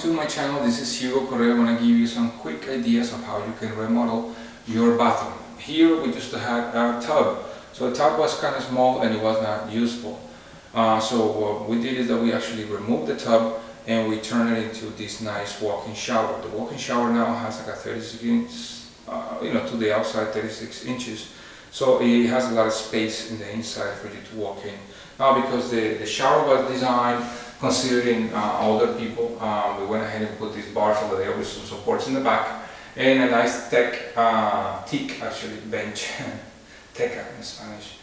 to my channel. This is Hugo Correa. I'm going to give you some quick ideas of how you can remodel your bathroom. Here we used to have a tub. So the tub was kind of small and it was not useful. So what we did is that we actually removed the tub and we turned it into this nice walk-in shower. The walk-in shower now has like a 36 inch, to the outside 36 inches. So it has a lot of space in the inside for you to walk in. Now because the shower was designed considering older people, we went ahead and put these bars over there with some supports in the back and a nice teak bench, teca in Spanish,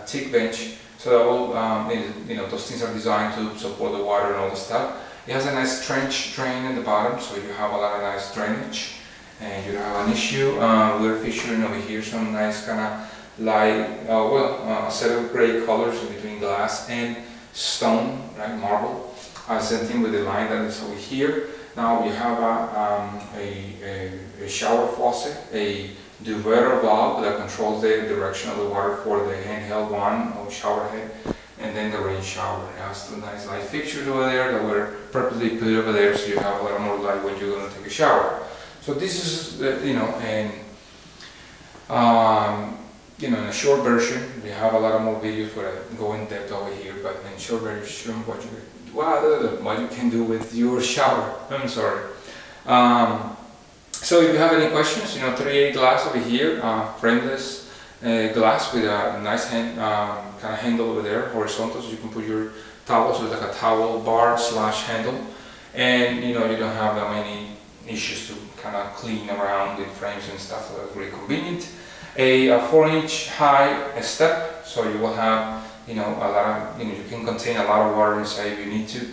teak bench. So that will, those things are designed to support the water and all the stuff. It has a nice trench drain in the bottom, so you have a lot of nice drainage, and you don't have an issue. We're featuring over here some nice kind of light, a set of gray colors in between glass and stone, right, marble. Same thing with the line that is over here. Now we have a shower faucet, a diverter valve that controls the direction of the water for the handheld one or shower head, and then the rain shower. It has two nice light fixtures over there that were purposely put over there so you have a lot more light when you're going to take a shower. So this is, in a short version. We have a lot of more videos where I go in depth over here, but in short version, what you can do with your shower. I'm sorry. So if you have any questions, 3A glass over here, frameless glass with a nice kind of handle over there, horizontal, so you can put your towel, so it's like a towel bar / handle, and you don't have that many issues to kind of clean around with frames and stuff, so that's really convenient. A 4-inch high step, so you will have a lot of, you can contain a lot of water inside if you need to,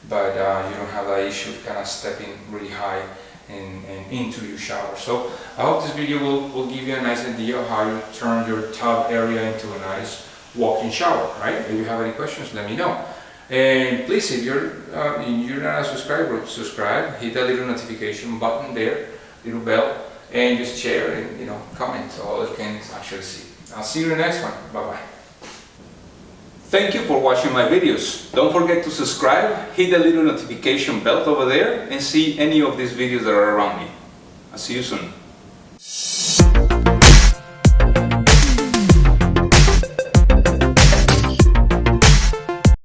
but you don't have that issue of kind of stepping really high and into your shower. So I hope this video will give you a nice idea of how you turn your tub area into a nice walk-in shower, right? If you have any questions, let me know. And please, if you're not a subscriber, subscribe, hit that little notification button there, little bell, and just share and comment so others can actually see. I'll see you in the next one. Bye bye. Thank you for watching my videos. Don't forget to subscribe, hit the little notification bell over there, and see any of these videos that are around me. I'll see you soon.